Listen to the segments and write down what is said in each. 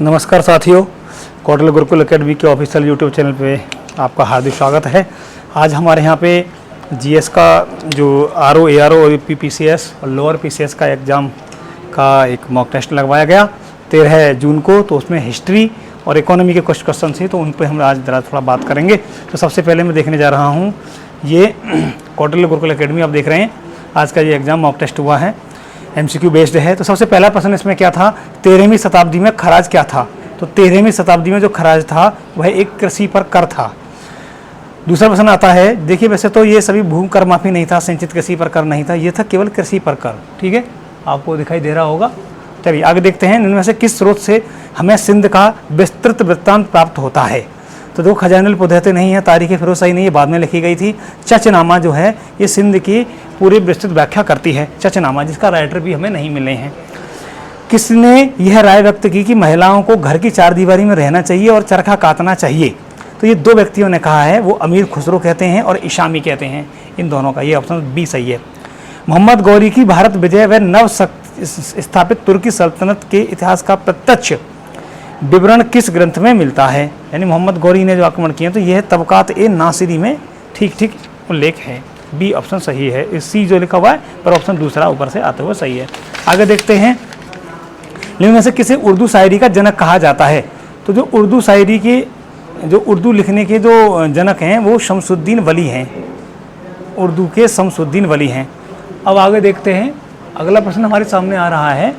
नमस्कार साथियों, कौटिल्य गुरुकुल एकेडमी के ऑफिशियल यूट्यूब चैनल पे आपका हार्दिक स्वागत है। आज हमारे यहाँ पे जीएस का जो आरओ, एआरओ और पीपीसीएस और लोअर पीसीएस का एग्ज़ाम का एक मॉक टेस्ट लगवाया गया 13 जून को। तो उसमें हिस्ट्री और इकोनॉमी के कुछ क्वेश्चन थे, तो उन पर हम आज ज़रा थोड़ा बात करेंगे। तो सबसे पहले मैं देखने जा रहा हूँ ये कौटिल्य गुरुकुल एकेडमी, आप देख रहे हैं आज का ये एग्ज़ाम मॉक टेस्ट हुआ है, एमसीक्यू बेस्ड है। तो सबसे पहला प्रश्न इसमें क्या था, 13वीं शताब्दी में खराज क्या था। तो 13वीं शताब्दी में जो खराज था वह एक कृषि पर कर था। दूसरा प्रश्न आता है, देखिए वैसे तो ये सभी भूमि कर माफी नहीं था, संचित कृषि पर कर नहीं था, ये था केवल कृषि पर कर। ठीक है, आपको दिखाई दे रहा होगा। चलिए आगे देखते हैं, इनमें से किस स्रोत से हमें सिंध का विस्तृत वृत्तांत प्राप्त होता है। तो देखो खजानुल पुदैते नहीं है, तारीख फिरोजशाही नहीं है, बाद में लिखी गई थी। चचनामा जो है ये सिंध की पूरी विस्तृत व्याख्या करती है, चचनामा, जिसका राइटर भी हमें नहीं मिले हैं। किसने यह राय व्यक्त की कि महिलाओं को घर की चारदीवारी में रहना चाहिए और चरखा काटना चाहिए। तो ये दो व्यक्तियों ने कहा है, वो अमीर खुसरो कहते हैं और इशामी कहते हैं, इन दोनों का ये ऑप्शन बी सही है। मोहम्मद गौरी की भारत विजय व नव स्थापित तुर्की सल्तनत के इतिहास का प्रत्यक्ष विवरण किस ग्रंथ में मिलता है। यानी मोहम्मद गौरी ने जो आक्रमण किए, तो यह तबकात ए नासिरी में ठीक उल्लेख है। बी ऑप्शन सही है। इस सी जो लिखा हुआ है पर ऑप्शन दूसरा ऊपर से आते हुए सही है। आगे देखते हैं, इनमें से किसे उर्दू शायरी का जनक कहा जाता है। तो जो उर्दू शायरी के, जो उर्दू लिखने के जो जनक हैं वो शमसुद्दीन वली हैं, उर्दू के शमसुद्दीन वली हैं। अब आगे देखते हैं, अगला प्रश्न हमारे सामने आ रहा है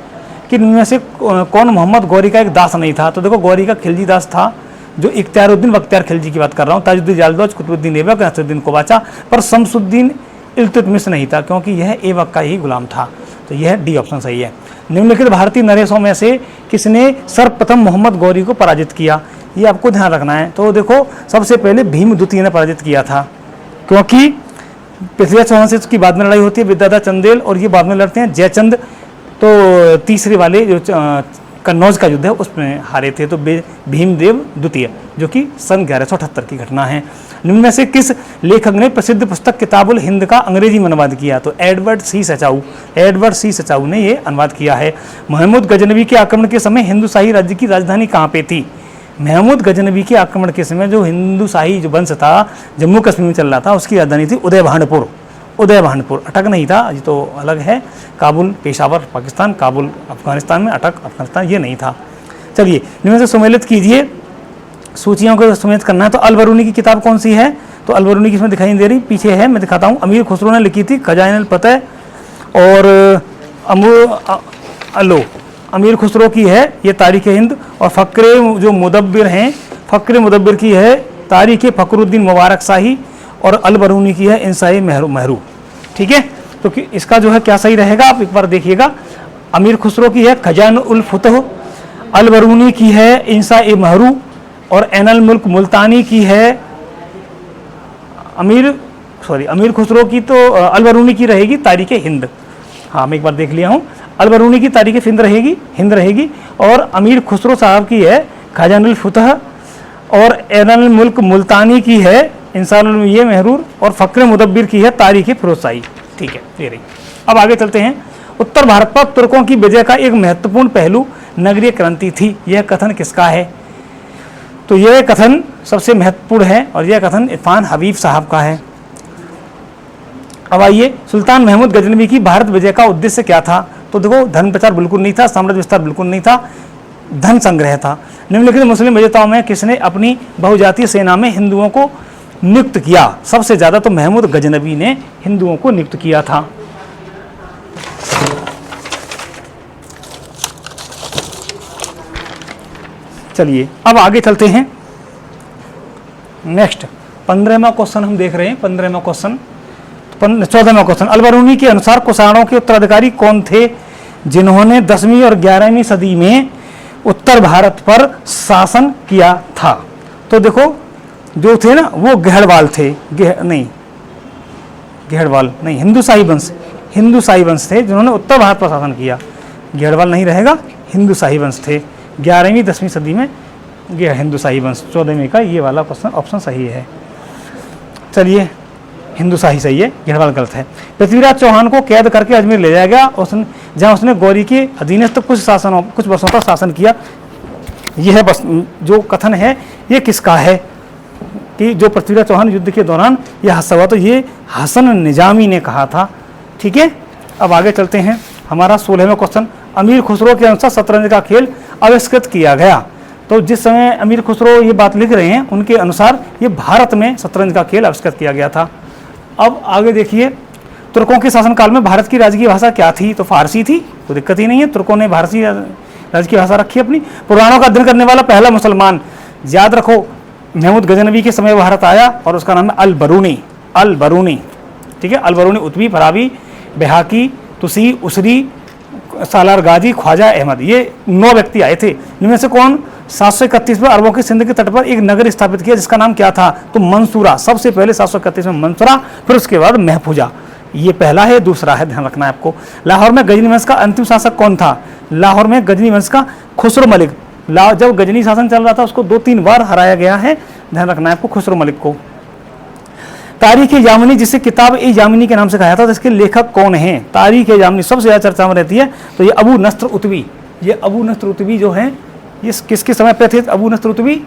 कि इनमें से कौन मोहम्मद गौरी का एक दास नहीं था। तो देखो गौरी का खिलजी दास था, जो इख्तियारुद्दीन बख्तियार खिलजी की बात कर रहा हूँ, ताजुद्दीन जालदौज, कुतुबुद्दीन ऐबक, नसरुद्दीन कोबाचा, पर शमसुद्दीन इल्तुतमिश नहीं था, क्योंकि यह ऐबक का ही गुलाम था। तो यह डी ऑप्शन सही है। निम्नलिखित भारतीय नरेशों में से किसने सर्वप्रथम मोहम्मद गौरी को पराजित किया, ये आपको ध्यान रखना है। तो देखो सबसे पहले भीम द्वितीय ने पराजित किया था, क्योंकि पृथ्वीराज चौहान से उसकी बाद में लड़ाई होती है, विद्याधर चंदेल, और ये बाद में लड़ते हैं जयचंद। तो तीसरे वाले जो कन्नौज का युद्ध है उसमें हारे थे, तो भीमदेव द्वितीय, जो कि सन 1178 की घटना है। निम्न में से किस लेखक ने प्रसिद्ध पुस्तक किताबुल हिंद का अंग्रेजी में अनुवाद किया। तो एडवर्ड सी सचाऊ ने ये अनुवाद किया है। महमूद गजनवी के आक्रमण के समय हिंदू शाही राज्य की राजधानी कहाँ पे थी। महमूद गजनवी के आक्रमण के समय जो हिंदू शाही जो वंश था, जम्मू कश्मीर में चल रहा था, उसकी राजधानी थी उदयभानपुर। अटक नहीं था, ये तो अलग है। काबुल पेशावर पाकिस्तान, काबुल अफगानिस्तान में, अटक अफगानिस्तान ये नहीं था। चलिए इनमें से सुमेलित कीजिए, सूचियों को सुमेलित करना है। तो अलबरूनी की किताब कौन सी है। तो अलबरूनी की इसमें दिखाई नहीं दे रही, पीछे है, मैं दिखाता हूँ। अमीर खुसरो ने लिखी थी खजानुल फतह, और अमीर खुसरो की है ये तारीख हिंद, और फ़क्रे जो मुदब्बिर हैं, फ़क्रे मुदब्बिर की है तारीख फ़खरुद्दीन मुबारक शाही, और अलबरूनी की है इंसाए महरू। ठीक है, तो इसका जो है क्या सही रहेगा, आप एक बार देखिएगा। अमीर खुसरो की है खजानुल फतह, अलबरूनी की है इंसाए महरू, और एनल मुल्क मुल्तानी की है अमीर खुसरो की, तो अलबरूनी की रहेगी तारीख हिंद। हाँ, मैं एक बार देख लिया हूँ, अलबरूनी की तारीख हिंद रहेगी, और अमीर खुसरो साहब की है खजानुल फतह, और एनल मुल्क मुल्तानी की है इंसानुल ये महरूर, और फ़क्र मुदब्बिर की है तारीख फिरोजशाही। ठीक है, ये रही। अब आगे चलते हैं। उत्तर भारत पर तुर्कों की विजय का एक महत्वपूर्ण पहलू नगरीय क्रांति थी, यह कथन किसका है। तो यह कथन सबसे महत्वपूर्ण है, और यह कथन इरफान हबीब साहब का है। अब आइए, सुल्तान महमूद गजनवी की भारत विजय का उद्देश्य क्या था। तो देखो धर्म प्रचार बिल्कुल नहीं था, साम्राज्य विस्तार बिल्कुल नहीं था, धन संग्रह था। निम्नलिखित मुस्लिम विजेताओं में किसने अपनी बहुजातीय सेना में हिंदुओं को नियुक्त किया। सबसे ज्यादा तो महमूद गजनवी ने हिंदुओं को नियुक्त किया था। चलिए अब आगे चलते हैं। नेक्स्ट 15वां क्वेश्चन हम देख रहे हैं। 14वां क्वेश्चन, अलबरूनी के अनुसार कुषाणों के उत्तराधिकारी कौन थे जिन्होंने 10वीं और 11वीं सदी में उत्तर भारत पर शासन किया था। तो देखो जो थे ना वो गहड़वाल थे, हिंदू शाही वंश थे जिन्होंने उत्तर भारत पर शासन किया। गहड़वाल नहीं रहेगा, हिंदू शाही वंश थे। 11वीं 10वीं सदी में ये हिंदू शाही वंश। 14वीं का ये वाला क्वेश्चन ऑप्शन सही है। चलिए हिंदू शाही सही है, गहड़वाल गलत है। पृथ्वीराज चौहान को कैद करके अजमेर ले जाया गया, जहाँ उसने गौरी के अधीनस्थ कुछ वर्षों तक शासन किया। यह बस जो कथन है ये किसका है कि जो पृथ्वीराज चौहान युद्ध के दौरान यह हादसा हुआ, तो ये हसन निजामी ने कहा था। ठीक है, अब आगे चलते हैं। हमारा 16वां क्वेश्चन, अमीर खुसरो के अनुसार शतरंज का खेल आविष्कृत किया गया। तो जिस समय अमीर खुसरो ये बात लिख रहे हैं उनके अनुसार ये भारत में शतरंज का खेल आविष्कृत किया गया था। अब आगे देखिए, तुर्कों के शासनकाल में भारत की राजकीय भाषा क्या थी? तो फारसी थी, कोई दिक्कत ही नहीं है, तुर्कों ने भारतीय राजकीय भाषा रखी अपनी। पुराणों का अध्ययन करने वाला पहला मुसलमान, याद रखो, महमूद गजनवी के समय भारत आया और उसका नाम है अल बरूनी। अल बरूनी, ठीक है, अल बरूनी उतबी, फराबी, बेहाकी, तुसी, उसरी, सालार गाजी, ख्वाजा अहमद, ये 9 व्यक्ति आए थे। इनमें से कौन? 731 में अरबों के सिंध के तट पर एक नगर स्थापित किया जिसका नाम क्या था? तो मंसूरा। सबसे पहले 731 में मंसूरा, फिर उसके बाद महफूजा। ये पहला है, दूसरा है, ध्यान रखना है आपको। लाहौर में गजनी वंश का अंतिम शासक कौन था? लाहौर में गजनी वंश का खुसरो मलिक। जब गजनी शासन चल रहा था उसको 2-3 बार हराया गया है, ध्यान रखना है आपको, खुसरो मलिक को। तारीख यामिनी, जिसे किताब ए यामिनी के नाम से कहा जाता है, इसके लेखक कौन है? तारीख यामिनी सबसे ज्यादा चर्चा में रहती है, तो ये अबू नस्र उतवी। ये अबू नस्र उतवी जो है ये किसके समय पे थे? अबू नस्र उतवी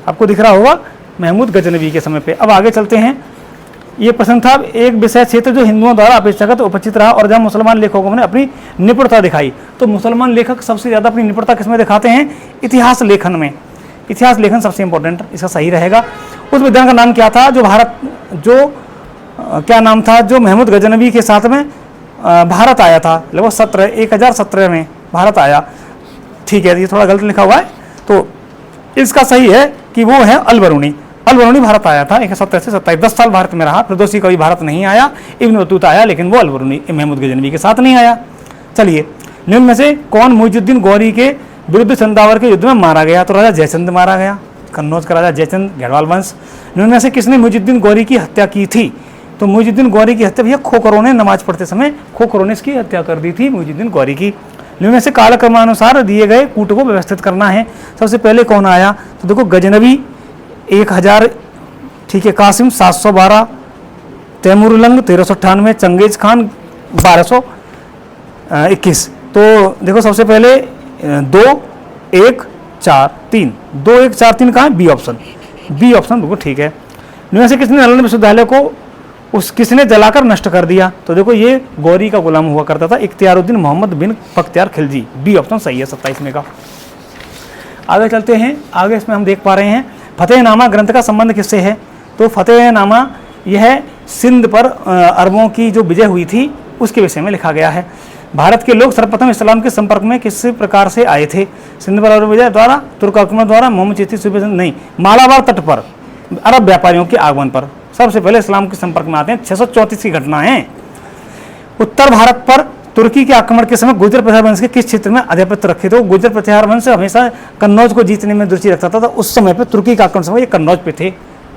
आपको दिख रहा होगा, महमूद गजनवी के समय पे। अब आगे चलते हैं। ये प्रश्न था, एक विषय क्षेत्र जो हिंदुओं द्वारा अपेक्षाकृत उपचित रहा और जहाँ मुसलमान लेखकों ने अपनी निपुणता दिखाई। तो मुसलमान लेखक सबसे ज्यादा अपनी निपुणता किसमें दिखाते हैं? इतिहास लेखन में। इतिहास लेखन सबसे इंपॉर्टेंट, इसका सही रहेगा। उस विद्वान का नाम क्या था क्या नाम था जो महमूद गजनवी के साथ में भारत आया था? लगभग 1017 में भारत आया। ठीक है, ये थोड़ा गलत लिखा हुआ है, तो इसका सही है कि वो है अल बरूनी। अल बरूनी भारत आया था 71 से 27, 10 साल भारत में रहा। फिरदौसी कभी भारत नहीं आया, इब्न बतूता आया, लेकिन वो अल बरूनी महमूद गजनवी के साथ नहीं आया। चलिए, निम्न में से कौन मुइजुद्दीन गौरी के विरुद्ध चंदावर के युद्ध में मारा गया? तो राजा जयचंद मारा गया, कन्नौज का राजा जयचंद, घेरवाल वंश। निम्न में से किसने मुइजुद्दीन गौरी की हत्या की थी? तो मुइजुद्दीन गौरी की हत्या भैया खोखरों ने नमाज पढ़ते समय खोखरों ने इसकी हत्या कर दी थी, मुइजुद्दीन गौरी की। निम्न में से कालक्रमानुसार दिए गए कूट को व्यवस्थित करना है। सबसे पहले कौन आया? तो देखो, गजनवी 1000, ठीक है, कासिम 712, तैमूरलंग 1398, चंगेज खान 1221। तो देखो सबसे पहले 2, 1, 4, 3, 2, 1, 4, 3 कहाँ है? B option. बी ऑप्शन बिल्कुल ठीक है। इनमें से किसने नालंदा विश्वविद्यालय को किसने जलाकर नष्ट कर दिया? तो देखो ये गौरी का गुलाम हुआ करता था, इख्तियारुद्दीन मोहम्मद बिन बख्तियार खिलजी। बी ऑप्शन सही है 27 का। आगे चलते हैं। आगे इसमें हम देख पा रहे हैं फतेहनामा ग्रंथ का संबंध किससे है? तो फतेहनामा यह सिंध पर अरबों की जो विजय हुई थी उसके विषय में लिखा गया है। भारत के लोग सर्वप्रथम इस्लाम के संपर्क में किस प्रकार से आए थे? सिंध पर अरब विजय द्वारा, तुर्क आक्रमण द्वारा, मोहम्मद चिश्ती सूफी नहीं, मालाबार तट पर अरब व्यापारियों के आगमन पर सबसे पहले इस्लाम के संपर्क में आते हैं। 634 की घटना है। उत्तर भारत पर तुर्की के आक्रमण के समय गुर्जर प्रतिहार वंश के किस क्षेत्र में आधिपत्य रखे थे? गुर्जर प्रतिहार वंश हमेशा कन्नौज को जीतने में रुचि रखता था, तो उस समय पे तुर्की का आक्रमण समय ये कन्नौज पे थे।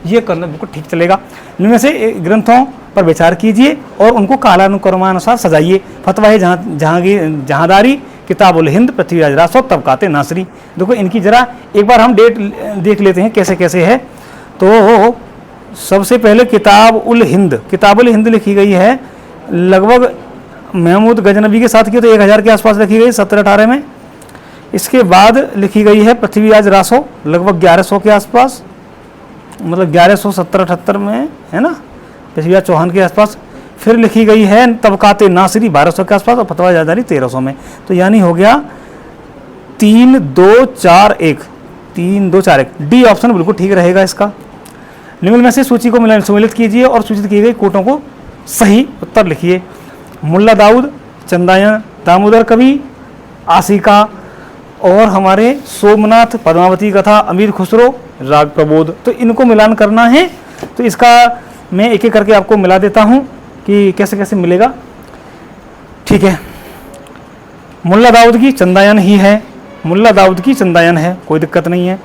ये करना बिल्कुल ठीक चलेगा। इनमें से ग्रंथों पर विचार कीजिए और उनको कालानुक्रमानुसार सजाइए। फतवा जहांदारी, किताब उल हिंद, पृथ्वीराज रासो, तबकाते नासरी। देखो इनकी जरा एक बार हम डेट देख लेते हैं कैसे कैसे है। तो सबसे पहले किताब उल हिंद लिखी गई है लगभग महमूद गजनवी के साथ की, तो 1000 के आसपास लिखी गई 1718 में। इसके बाद लिखी गई है पृथ्वीराज रासो लगभग 1100 के आसपास, मतलब 1170-78 में है ना, पृथ्वीराज चौहान के आसपास। फिर लिखी गई है तबकाते नासिरी 1200 के आसपास और फतवा जहांदारी 1300 में। तो यानी हो गया 3-2-4-1, 3-2-4-1। डी ऑप्शन बिल्कुल ठीक रहेगा इसका। निम्न में से सूची को सम्मिलित कीजिए और सूचित की गई कोटों को सही उत्तर लिखिए। मुल्ला दाऊद, चंदायन, दामोदर कवि, आशिका और हमारे सोमनाथ, पद्मावती कथा, अमीर खुसरो, राग प्रबोध। तो इनको मिलान करना है। तो इसका मैं एक एक करके आपको मिला देता हूँ कि कैसे कैसे मिलेगा। ठीक है, मुल्ला दाऊद की चंदायन ही है, मुल्ला दाऊद की चंदायन है, कोई दिक्कत नहीं है।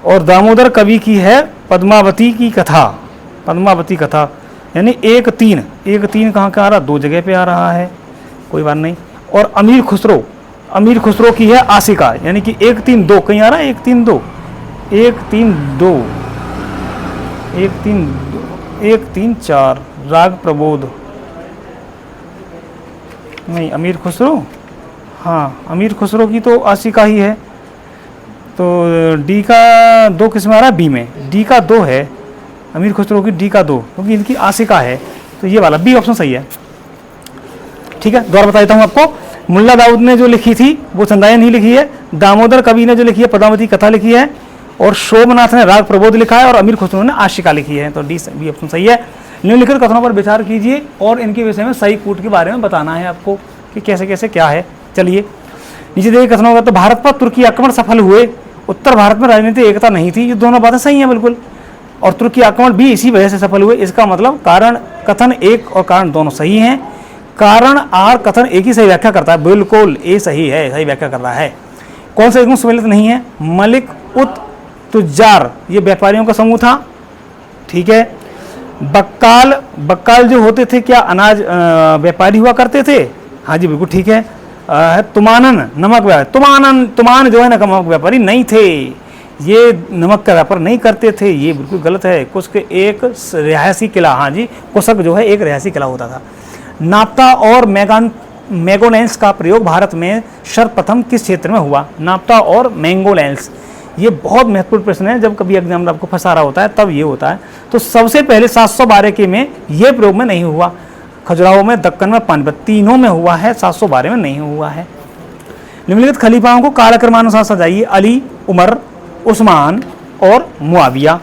और दामोदर कवि की है पद्मावती की कथा, पद्मावती कथा यानी 1-3 कहाँ का आ रहा? 2 जगह पे आ रहा है, कोई बात नहीं। और अमीर खुसरो की है आशिका, यानी कि 1-3-2 कहीं आ रहा है, 1-3-2, 1-3-2, 1-3-4 राग प्रबोध नहीं, अमीर खुसरो, हाँ अमीर खुसरो की तो आशिका ही है। तो डी का 2 किस में आ रहा है? बी में। डी का 2 है, अमीर खुसरो की डी का 2, क्योंकि इनकी आशिका है, तो ये वाला बी ऑप्शन सही है। ठीक है, दोबारा बता देता हूँ आपको। मुल्ला दाऊद ने जो लिखी थी वो चंदायन ही लिखी है, दामोदर कवि ने जो लिखी है पद्मावती कथा लिखी है, और शोभनाथ ने राग प्रबोध लिखा है, और अमीर खुसरो ने आशिका लिखी है। तो डी बी ऑप्शन सही है। निम्नलिखित कथनों पर विचार कीजिए और इनके विषय में सही कूट के बारे में बताना है आपको कि कैसे कैसे क्या है। चलिए नीचे देखिए कथनों का। तो भारत पर तुर्की आक्रमण सफल हुए, उत्तर भारत में राजनीतिक एकता नहीं थी। ये दोनों बातें सही हैं बिल्कुल, और तुर्की आक्रमण भी इसी वजह से सफल हुए। इसका मतलब कारण कथन एक और कारण दोनों सही हैं। कारण आर कथन एक ही सही व्याख्या करता है, बिल्कुल ए सही है, सही व्याख्या कर रहा है। कौन सा एकदम सम्मिलित नहीं है? मलिक उत तुजार, ये व्यापारियों का समूह था। ठीक है। बक्काल, बक्काल जो होते थे क्या अनाज व्यापारी हुआ करते थे? हाँ जी बिल्कुल ठीक है। तुमानन नमक व्यापारी, तुमान जो है ना नमक व्यापारी नहीं थे, ये नमक का व्यापार नहीं करते थे, ये बिल्कुल गलत है। कुछ एक रिहायशी किला, हाँ जी कुशक जो है एक रिहायशी किला होता था। नाप्ता और मैंगोनेंस का प्रयोग भारत में सर्वप्रथम किस क्षेत्र में हुआ? नाप्ता और मैंगोनेंस, ये बहुत महत्वपूर्ण प्रश्न है, जब कभी एग्जाम में आपको फंसा रहा होता है तब ये होता है। तो सबसे पहले 712 के में ये प्रयोग में नहीं हुआ, खजुराहो में, दक्कन में, पानीपत, तीनों में हुआ है, 712 में नहीं हुआ है। निम्नलिखित खलीफाओं को कालक्रमानुसार सजाइए। अली, उमर, उस्मान और मुआविया।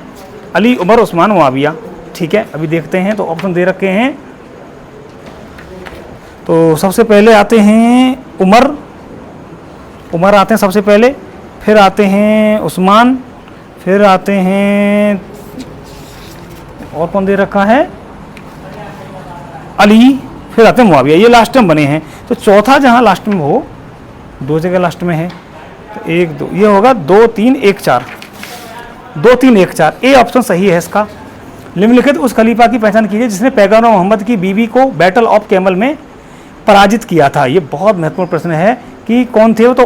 अली, उमर, उस्मान, मुआविया। ठीक है, अभी देखते हैं। तो ऑप्शन दे रखे हैं। तो सबसे पहले आते हैं उमर आते हैं सबसे पहले, फिर आते हैं उस्मान, फिर आते हैं और कौन दे रखा है? अली, फिर आते हैं मुआविया। ये लास्ट में बने हैं। तो चौथा जहां लास्ट में हो, 2 जगह लास्ट में है, तो 1 2 ये होगा 2 3 1 4, 2 3 1 4, ए ऑप्शन सही है इसका। निम्नलिखित उस खलीफा की पहचान कीजिए जिसने पैगंबर मोहम्मद की बीवी को बैटल ऑफ कैमल में पराजित किया था। ये बहुत महत्वपूर्ण प्रश्न है कि कौन थे वो? तो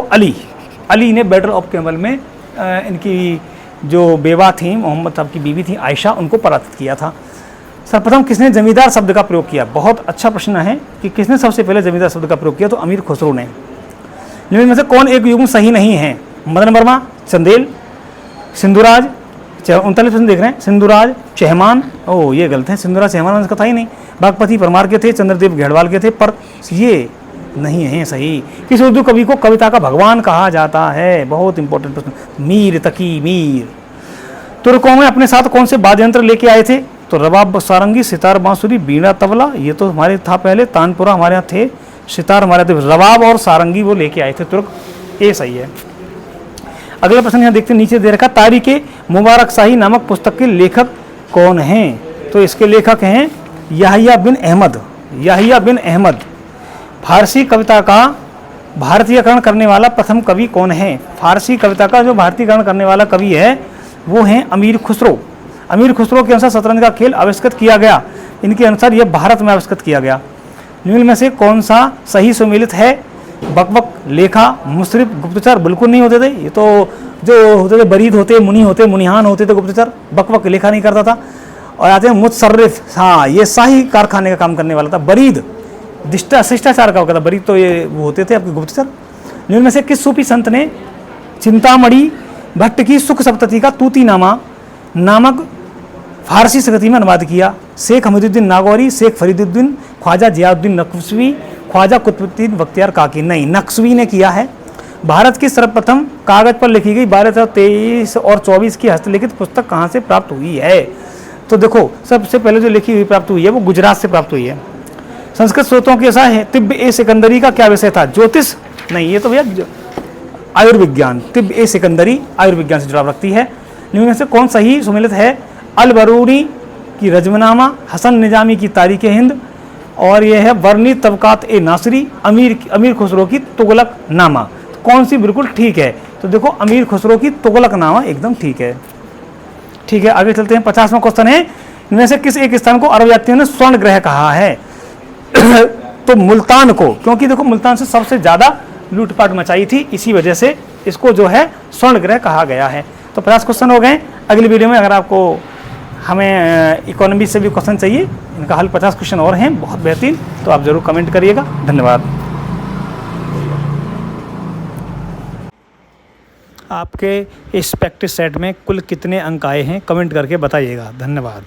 अली ने बैटल ऑफ कैमल में इनकी जो बेवा थी, मोहम्मद साहब की बीवी थी आयशा, उनको पराजित किया था। सर्वप्रथम किसने जमींदार शब्द का प्रयोग किया? बहुत अच्छा प्रश्न है कि किसने सबसे पहले जमींदार शब्द का प्रयोग किया? तो अमीर खुसरो ने। निम्न में से कौन एक युग्म सही नहीं है? मदन वर्मा, चंदेल, सिंधुराज, 39% देख रहे हैं, सिंधुराज, चहमान, ओ ये गलत है, सिंधुराज चहमान इसका था ही नहीं। बागपति परमार के थे, चंद्रदेव घेड़वाल के थे, पर ये नहीं है सही। किस उर्दू कवि को कविता का भगवान कहा जाता है? बहुत इंपॉर्टेंट प्रश्न। मीर तकी मीर। तुर्कों में अपने साथ कौन से वाद्य यंत्र लेके आए थे? तो रबाब, सारंगी, सितार, बांसुरी, बीड़ा, तबला, ये तो हमारे था पहले, तानपुरा हमारे यहाँ थे, सितार हमारे थे, रबाब और सारंगी वो लेके आए थे तुर्क, ये सही है। अगला प्रश्न यहाँ देखते हैं, नीचे दे रखा तारीख मुबारक शाही नामक पुस्तक के लेखक कौन हैं? तो इसके लेखक हैं याहिया बिन अहमद। याहिया बिन अहमद। फारसी कविता का भारतीयकरण करने वाला प्रथम कवि कौन है? फारसी कविता का जो भारतीयकरण करने वाला कवि है वो हैं अमीर खुसरो। अमीर खुसरो के अनुसार शतरंज का खेल आविष्कृत किया गया, इनके अनुसार यह भारत में आविष्कृत किया गया। निम्न में से कौन सा सही सुमेलित है? बकबक, लेखा, मुशरिफ, गुप्तचर बिल्कुल नहीं होते थे, ये तो जो होते थे बरीद होते, मुनि होते, मुनिहान होते थे गुप्तचर, बकबक लेखा नहीं करता था। और आते हैं मुतसर्रिफ, हाँ ये शाही कारखाने का काम करने वाला था। बरीद शिष्टाचार का होता था, बरीद तो ये वो होते थे आपके गुप्तचर। निम्न में से किस सूफी संत ने चिंतामणि भट्ट की सुख सप्तती का तूतीनामा नामक फारसी संस्कृति में अनुवाद किया? शेख हमीदुद्दीन नागौरी, शेख फरीदुद्दीन, ख्वाजा जियाउद्दीन नक्शवी, ख्वाजा कुतुबुद्दीन बख्तियार काकी। नहीं, नक्शवी ने किया है। भारत की सर्वप्रथम कागज पर लिखी गई 1223 और 24 की हस्तलिखित पुस्तक कहाँ से प्राप्त हुई है? तो देखो सबसे पहले जो लिखी हुई प्राप्त हुई है वो गुजरात से प्राप्त हुई है। संस्कृत स्रोतों के ऐसा है। तिब्ब ए सिकंदरी का क्या विषय था? ज्योतिष? नहीं, ये तो भैया आयुर्विज्ञान। तिब्ब ए सिकंदरी आयुर्विज्ञान से जुड़ाव रखती है। निम्न में से कौन सही सुमेलित है? अल बरूनी की रजमनामा, हसन निजामी की तारीख हिंद, और यह है वर्णी तबकात ए नासरी, अमीर खुसरो की तुगलक नामा। तो कौन सी बिल्कुल ठीक है? तो देखो अमीर खुसरो की तुगलक नामा एकदम ठीक है। ठीक है, आगे चलते हैं। 50वां क्वेश्चन है, इनमें से किस एक स्थान को अरब यात्रियों ने स्वर्ण ग्रह कहा है? तो मुल्तान को, क्योंकि देखो मुल्तान से सबसे ज्यादा लूटपाट मचाई थी, इसी वजह से इसको जो है स्वर्ण ग्रह कहा गया है। तो 50 क्वेश्चन हो गए। अगली वीडियो में अगर आपको हमें इकोनॉमी से भी क्वेश्चन चाहिए, इनका हल 50 क्वेश्चन और हैं बहुत बेहतरीन, तो आप जरूर कमेंट करिएगा। धन्यवाद। आपके इस प्रैक्टिस सेट में कुल कितने अंक आए हैं कमेंट करके बताइएगा। धन्यवाद।